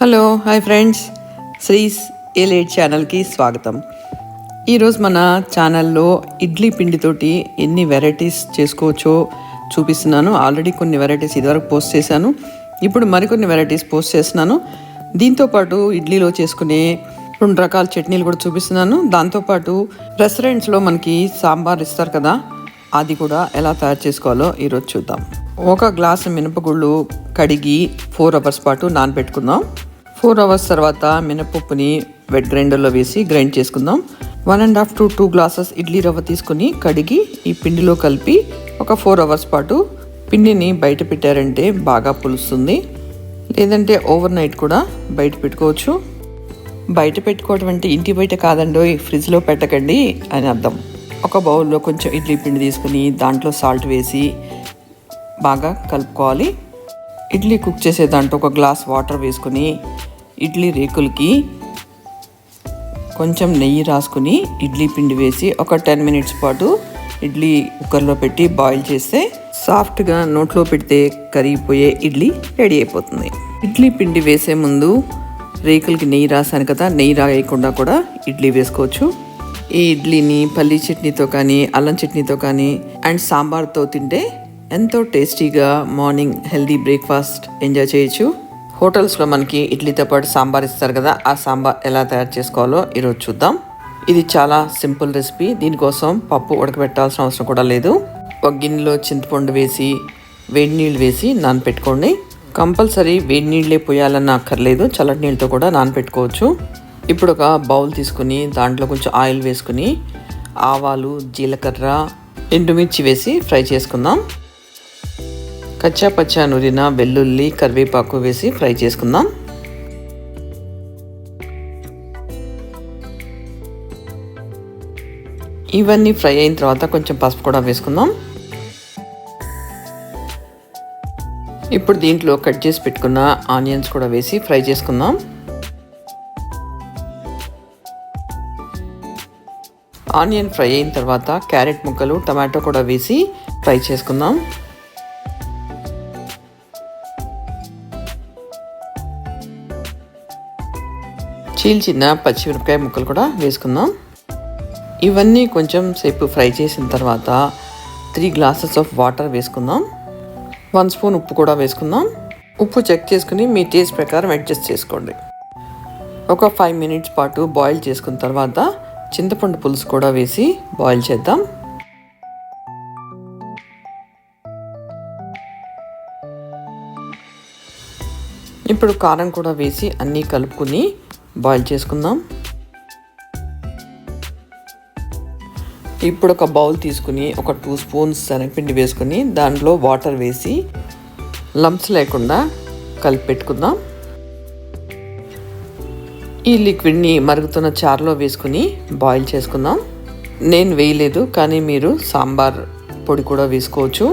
Hello hi friends, శ్రీస్ ఎలేట్ ఛానల్కి స్వాగతం. ఈరోజు మన ఛానల్లో ఇడ్లీ పిండితోటి ఎన్ని వెరైటీస్ చేసుకోవచ్చో చూపిస్తున్నాను. ఆల్రెడీ కొన్ని వెరైటీస్ ఇదివరకు పోస్ట్ చేశాను, ఇప్పుడు మరికొన్ని వెరైటీస్ పోస్ట్ చేస్తున్నాను. దీంతోపాటు ఇడ్లీలో చేసుకునే 2 రకాల చట్నీలు కూడా చూపిస్తున్నాను. దాంతోపాటు రెస్టారెంట్స్లో మనకి సాంబార్ ఇస్తారు కదా, అది కూడా ఎలా తయారు చేసుకోవాలో ఈరోజు చూద్దాం. 1 గ్లాసు మినపగుళ్ళు కడిగి 4 అవర్స్ పాటు నానబెట్టుకుందాం. 4 అవర్స్ తర్వాత మినపప్పుని వెట్ గ్రైండర్లో వేసి గ్రైండ్ చేసుకుందాం. 1.5 to 2 గ్లాసెస్ ఇడ్లీ రవ్వ తీసుకుని కడిగి ఈ పిండిలో కలిపి ఒక 4 అవర్స్ పాటు పిండిని బయట పెట్టారంటే బాగా పులుస్తుంది. లేదంటే ఓవర్ నైట్ కూడా బయట పెట్టుకోవచ్చు. బయట పెట్టుకోవడం అంటే ఇంటి బయట కాదండి, ఫ్రిడ్జ్లో పెట్టకండి అని అర్థం. ఒక బౌల్లో కొంచెం ఇడ్లీ పిండి తీసుకుని దాంట్లో సాల్ట్ వేసి బాగా కలుపుకోవాలి. ఇడ్లీ కుక్ చేసే దాంట్లో 1 గ్లాస్ వాటర్ వేసుకుని ఇడ్లీ రేకులకి కొంచెం నెయ్యి రాసుకుని ఇడ్లీ పిండి వేసి ఒక 10 మినిట్స్ పాటు ఇడ్లీ కుక్కర్లో పెట్టి బాయిల్ చేస్తే సాఫ్ట్గా నోట్లో పెడితే కరిగిపోయే ఇడ్లీ రెడీ అయిపోతుంది. ఇడ్లీ పిండి వేసే ముందు రేకులకి నెయ్యి రాసాను కదా, నెయ్యి రాయకుండా కూడా ఇడ్లీ వేసుకోవచ్చు. ఈ ఇడ్లీని పల్లీ చట్నీతో కానీ అల్లం చట్నీతో కానీ అండ్ సాంబార్తో తింటే ఎంతో టేస్టీగా మార్నింగ్ హెల్దీ బ్రేక్ఫాస్ట్ ఎంజాయ్ చేయొచ్చు. హోటల్స్లో మనకి ఇడ్లీతో పాటు సాంబార్ ఇస్తారు కదా, ఆ సాంబార్ ఎలా తయారు చేసుకోవాలో ఈరోజు చూద్దాం. ఇది చాలా సింపుల్ రెసిపీ. దీనికోసం పప్పు ఉడకబెట్టాల్సిన అవసరం కూడా లేదు. ఒక గిన్నెలో చింతపండు వేసి వేడి నీళ్ళు వేసి నానపెట్టుకోండి. కంపల్సరీ వేడి నీళ్ళే పోయాలన్న అక్కర్లేదు, చల్లటి నీళ్ళతో కూడా నానపెట్టుకోవచ్చు. ఇప్పుడు ఒక బౌల్ తీసుకుని దాంట్లో కొంచెం ఆయిల్ వేసుకుని ఆవాలు, జీలకర్ర, ఎండుమిర్చి వేసి ఫ్రై చేసుకుందాం. కచ్చా పచ్చా నూరిన వెల్లుల్లి, కరివేపాకు వేసి ఫ్రై చేసుకుందాం. ఇవన్నీ ఫ్రై అయిన తర్వాత కొంచెం పసుపు కూడా వేసుకుందాం. ఇప్పుడు దీంట్లో కట్ చేసి పెట్టుకున్న ఆనియన్స్ కూడా వేసి ఫ్రై చేసుకుందాం. ఆనియన్ ఫ్రై అయిన తర్వాత క్యారెట్ ముక్కలు, టమాటో కూడా వేసి ఫ్రై చేసుకుందాం. చీల్చిన పచ్చిమిరపకాయ ముక్కలు కూడా వేసుకుందాం. ఇవన్నీ కొంచెం సేపు ఫ్రై చేసిన తర్వాత 3 గ్లాసెస్ ఆఫ్ వాటర్ వేసుకుందాం. 1 స్పూన్ ఉప్పు కూడా వేసుకుందాం. ఉప్పు చెక్ చేసుకుని మీ టేస్ట్ ప్రకారం అడ్జస్ట్ చేసుకోండి. ఒక 5 మినిట్స్ పాటు బాయిల్ చేసుకున్న తర్వాత చింతపండు పులుసు కూడా వేసి బాయిల్ చేద్దాం. ఇప్పుడు కారం కూడా వేసి అన్నీ కలుపుకుని బాయిల్ చేసుకుందాం. ఇప్పుడు ఒక బౌల్ తీసుకుని ఒక 2 స్పూన్స్ శనగపిండి వేసుకుని దాంట్లో వాటర్ వేసి లంప్స్ లేకుండా కలిపి పెట్టుకుందాం. ఈ లిక్విడ్ని మరుగుతున్న చారులో వేసుకుని బాయిల్ చేసుకుందాం. నేను వేయలేదు, కానీ మీరు సాంబార్ పొడి కూడా వేసుకోవచ్చు.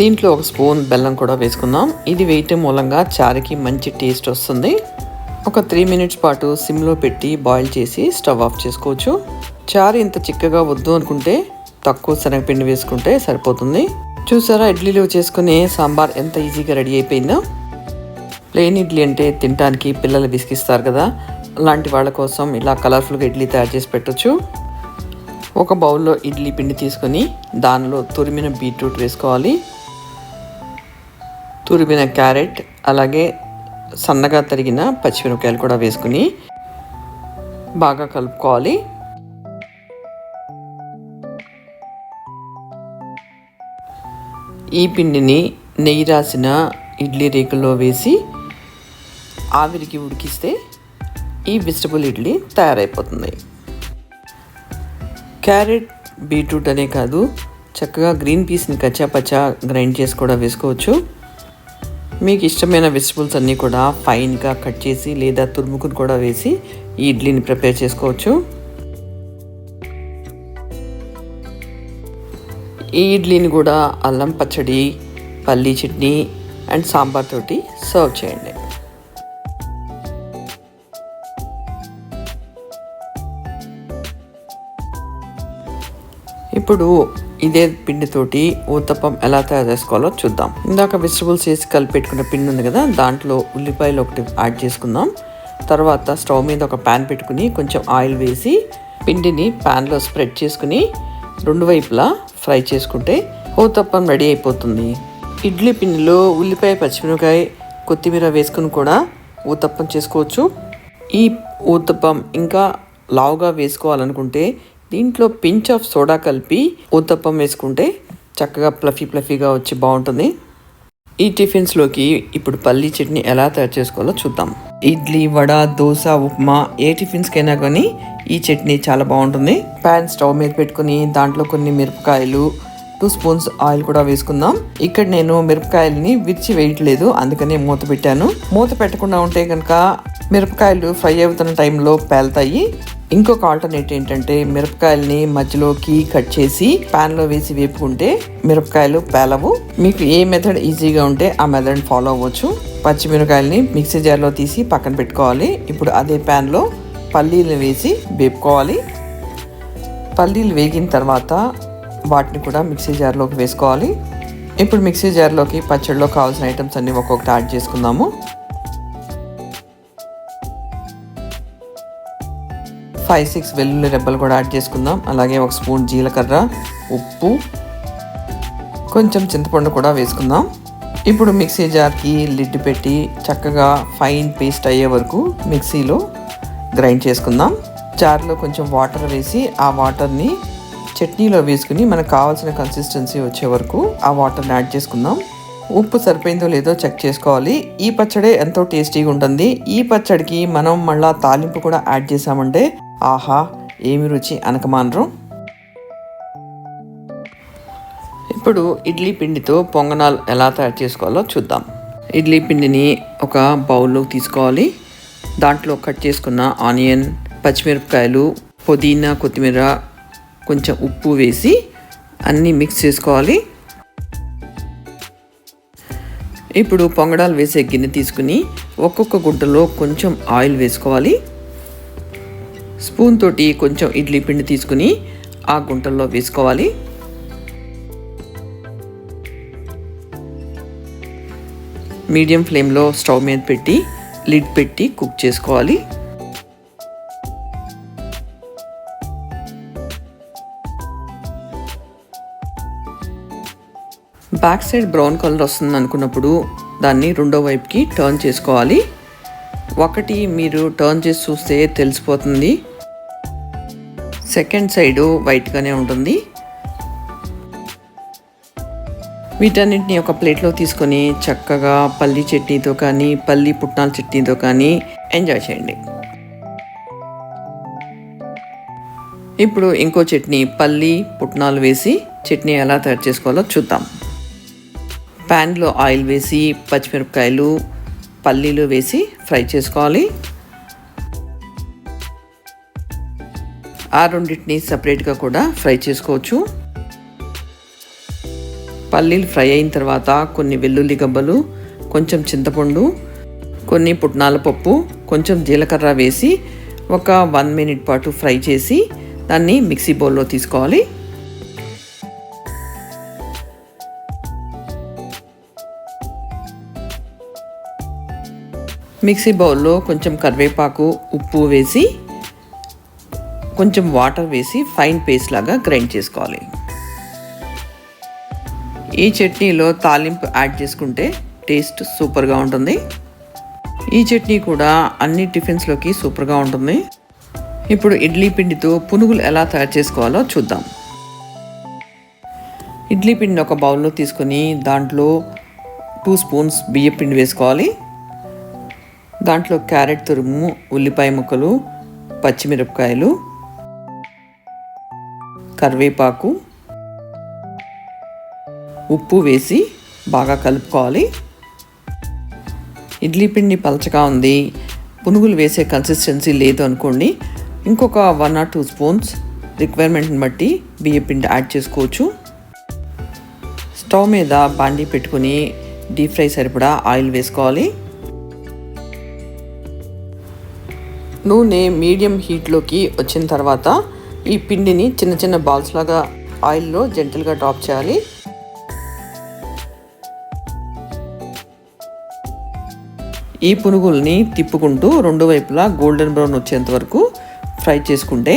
దీంట్లో 1 స్పూన్ బెల్లం కూడా వేసుకుందాం. ఇది వేయటం మూలంగా చారుకి మంచి టేస్ట్ వస్తుంది. ఒక 3 మినిట్స్ పాటు సిమ్లో పెట్టి బాయిల్ చేసి స్టవ్ ఆఫ్ చేసుకోవచ్చు. చారు ఇంత చిక్కగా వద్దు అనుకుంటే తక్కువ శనగపిండి వేసుకుంటే సరిపోతుంది. చూసారా, ఇడ్లీలో చేసుకునే సాంబార్ ఎంత ఈజీగా రెడీ అయిపోయిందో. ప్లెయిన్ ఇడ్లీ అంటే తినడానికి పిల్లలు విసిగిస్తారు కదా, అలాంటి వాళ్ళ కోసం ఇలా కలర్ఫుల్గా ఇడ్లీ తయారు చేసి పెట్టచ్చు. ఒక బౌల్లో ఇడ్లీ పిండి తీసుకొని దానిలో తురిమిన బీట్రూట్ వేసుకోవాలి, తురిమిన క్యారెట్, అలాగే సన్నగా తరిగిన పచ్చిమిరపకాయలు కూడా వేసుకుని బాగా కలుపుకోవాలి. ఈ పిండిని నెయ్యి రాసిన ఇడ్లీ రేకుల్లో వేసి ఆవిరికి ఉడికిస్తే ఈ వెజిటబుల్ ఇడ్లీ తయారైపోతుంది. క్యారెట్, బీట్రూట్ అనే కాదు, చక్కగా గ్రీన్ పీస్ని కచ్చా పచ్చా గ్రైండ్ చేసి కూడా వేసుకోవచ్చు. మీకు ఇష్టమైన వెజిటబుల్స్ అన్నీ కూడా ఫైన్గా కట్ చేసి లేదా తురుముకుని కూడా వేసి ఈ ఇడ్లీని ప్రిపేర్ చేసుకోవచ్చు. ఈ ఇడ్లీని కూడా అల్లం పచ్చడి, పల్లీ చట్నీ అండ్ సాంబార్ తోటి సర్వ్ చేయండి. ఇప్పుడు ఇదే పిండితోటి ఊతప్పం ఎలా తయారు చేసుకోవాలో చూద్దాం. ఇందాక వెజిటబుల్స్ వేసి కలిపి పెట్టుకున్న పిండి ఉంది కదా, దాంట్లో ఉల్లిపాయలు ఒకటి యాడ్ చేసుకుందాం. తర్వాత స్టవ్ మీద ఒక ప్యాన్ పెట్టుకుని కొంచెం ఆయిల్ వేసి పిండిని ప్యాన్లో స్ప్రెడ్ చేసుకుని రెండు వైపులా ఫ్రై చేసుకుంటే ఊతప్పం రెడీ అయిపోతుంది. ఇడ్లీ పిండిలో ఉల్లిపాయ, పచ్చిమిరపకాయ, కొత్తిమీర వేసుకుని కూడా ఊతప్పం చేసుకోవచ్చు. ఈ ఊతప్పం ఇంకా లావుగా వేసుకోవాలనుకుంటే దీంట్లో పించ్ ఆఫ్ సోడా కలిపి ఊతప్పం వేసుకుంటే చక్కగా ఫ్లఫీగా వచ్చి బాగుంటుంది. ఈ టిఫిన్స్లోకి ఇప్పుడు పల్లీ చట్నీ ఎలా తయారు చేసుకోవాలో చూద్దాం. ఇడ్లీ, వడ, దోశ, ఉప్మా ఏ టిఫిన్స్కైనా కానీ ఈ చట్నీ చాలా బాగుంటుంది. ప్యాన్ స్టవ్ మీద పెట్టుకుని దాంట్లో కొన్ని మిరపకాయలు, 2 స్పూన్స్ ఆయిల్ కూడా వేసుకుందాం. ఇక్కడ నేను మిరపకాయలని విరిచి వేయట్లేదు, అందుకనే మూత పెట్టాను. మూత పెట్టకుండా ఉంటే కనుక మిరపకాయలు ఫ్రై అవుతున్న టైంలో పేలుతాయి. ఇంకొక ఆల్టర్నేట్ ఏంటంటే మిరపకాయలని మధ్యలోకి కట్ చేసి ప్యాన్లో వేసి వేపుకుంటే మిరపకాయలు పేలవు. మీకు ఏ మెథడ్ ఈజీగా ఉంటే ఆ మెథడ్ ఫాలో అవ్వచ్చు. పచ్చిమిరపకాయలని మిక్సీ జార్లో తీసి పక్కన పెట్టుకోవాలి. ఇప్పుడు అదే ప్యాన్లో పల్లీలు వేసి వేపుకోవాలి. పల్లీలు వేగిన తర్వాత వాటిని కూడా మిక్సీ జార్లోకి వేసుకోవాలి. ఇప్పుడు మిక్సీ జార్లోకి పచ్చడిలో కావాల్సిన ఐటమ్స్ అన్ని ఒక్కొక్కటి యాడ్ చేసుకుందాము. 5-6 వెల్లుల్లి రెబ్బలు కూడా యాడ్ చేసుకుందాం. అలాగే 1 స్పూన్ జీలకర్ర, ఉప్పు, కొంచెం చింతపండు కూడా వేసుకుందాం. ఇప్పుడు మిక్సీ జార్కి లిడ్ పెట్టి చక్కగా ఫైన్ పేస్ట్ అయ్యే వరకు మిక్సీలో గ్రైండ్ చేసుకుందాం. జార్లో కొంచెం వాటర్ వేసి ఆ వాటర్ని చట్నీలో వేసుకుని మనకు కావాల్సిన కన్సిస్టెన్సీ వచ్చే వరకు ఆ వాటర్ని యాడ్ చేసుకుందాం. ఉప్పు సరిపోయిందో లేదో చెక్ చేసుకోవాలి. ఈ పచ్చడి ఎంతో టేస్టీగా ఉంటుంది. ఈ పచ్చడికి మనం మళ్ళా తాలింపు కూడా యాడ్ చేసామంటే ఆహా ఏమి రుచి అనకమానరు. ఇప్పుడు ఇడ్లీ పిండితో పొంగనాలు ఎలా తయారు చేసుకోవాలో చూద్దాం. ఇడ్లీ పిండిని ఒక బౌల్లో తీసుకోవాలి. దాంట్లో కట్ చేసుకున్న ఆనియన్, పచ్చిమిరపకాయలు, పుదీనా, కొత్తిమీర, కొంచెం ఉప్పు వేసి అన్నీ మిక్స్ చేసుకోవాలి. ఇప్పుడు పొంగడాలు వేసే గిన్నె తీసుకుని ఒక్కొక్క గుడ్డలో కొంచెం ఆయిల్ వేసుకోవాలి. స్పూన్ తోటి కొంచెం ఇడ్లీ పిండి తీసుకుని ఆ గుంటల్లో వేసుకోవాలి. మీడియం ఫ్లేమ్లో స్టవ్ మీద పెట్టి లిడ్ పెట్టి కుక్ చేసుకోవాలి. బ్యాక్ సైడ్ బ్రౌన్ కలర్ వస్తుంది అనుకున్నప్పుడు దాన్ని రెండో వైపుకి టర్న్ చేసుకోవాలి. ఒకటి మీరు టర్న్ చేసి చూస్తే తెలిసిపోతుంది, సెకండ్ సైడు వైట్గానే ఉంటుంది. వీటన్నిటిని ఒక ప్లేట్లో తీసుకొని చక్కగా పల్లీ చట్నీతో కానీ పల్లీ పుట్నాల చట్నీతో కానీ ఎంజాయ్ చేయండి. ఇప్పుడు ఇంకో చట్నీ పల్లీ పుట్నాలు వేసి చట్నీ ఎలా తయారు చేసుకోవాలో చూద్దాం. ప్యాన్లో ఆయిల్ వేసి పచ్చిమిరపకాయలు, పల్లీలు వేసి ఫ్రై చేసుకోవాలి. ఆ రెండింటిని సపరేట్గా కూడా ఫ్రై చేసుకోవచ్చు. పల్లీలు ఫ్రై అయిన తర్వాత కొన్ని వెల్లుల్లి గబ్బలు, కొంచెం చింతపండు, కొన్ని పుట్నాల పప్పు, కొంచెం జీలకర్ర వేసి ఒక 1 మినిట్ పాటు ఫ్రై చేసి దాన్ని మిక్సీ బౌల్లో తీసుకోవాలి. మిక్సీ బౌల్లో కొంచెం కరివేపాకు, ఉప్పు వేసి కొంచెం వాటర్ వేసి ఫైన్ పేస్ట్ లాగా గ్రైండ్ చేసుకోవాలి. ఈ చట్నీలో తాలింపు యాడ్ చేసుకుంటే టేస్ట్ సూపర్గా ఉంటుంది. ఈ చట్నీ కూడా అన్ని టిఫిన్స్లోకి సూపర్గా ఉంటుంది. ఇప్పుడు ఇడ్లీ పిండితో పునుగులు ఎలా తయారు చేసుకోవాలో చూద్దాం. ఇడ్లీ పిండిని ఒక బౌల్లో తీసుకొని దాంట్లో 2 స్పూన్స్ బియ్యం పిండి వేసుకోవాలి. దాంట్లో క్యారెట్ తురుము, ఉల్లిపాయ ముక్కలు, పచ్చిమిరపకాయలు, కరివేపాకు, ఉప్పు వేసి బాగా కలుపుకోవాలి. ఇడ్లీ పిండి పలచగా ఉంది, పునుగులు వేసే కన్సిస్టెన్సీ లేదు అనుకోండి, ఇంకొక 1 or 2 స్పూన్స్ రిక్వైర్మెంట్ని బట్టి బియ్యం పిండి యాడ్ చేసుకోవచ్చు. స్టవ్ మీద బాండీ పెట్టుకుని డీప్ ఫ్రై సరిపడా ఆయిల్ వేసుకోవాలి. నూనె మీడియం హీట్లోకి వచ్చిన తర్వాత ఈ పిండిని చిన్న చిన్న బాల్స్ లాగా ఆయిల్లో జెంటల్గా టాప్ చేయాలి. ఈ పునుగుల్ని తిప్పుకుంటూ రెండు వైపులా గోల్డెన్ బ్రౌన్ వచ్చేంత వరకు ఫ్రై చేసుకుంటే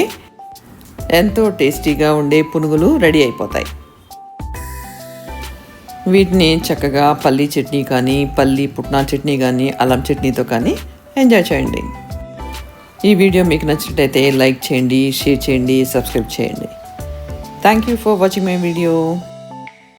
ఎంతో టేస్టీగా ఉండే పునుగులు రెడీ అయిపోతాయి. వీటిని చక్కగా పల్లీ చట్నీ కానీ, పల్లీ పుట్నా చట్నీ కానీ, అల్లం చట్నీతో కానీ ఎంజాయ్ చేయండి. ఈ వీడియో మీకు నచ్చినట్టయితే లైక్ చేయండి, షేర్ చేయండి, సబ్స్క్రైబ్ చేయండి. Thank you for watching my video.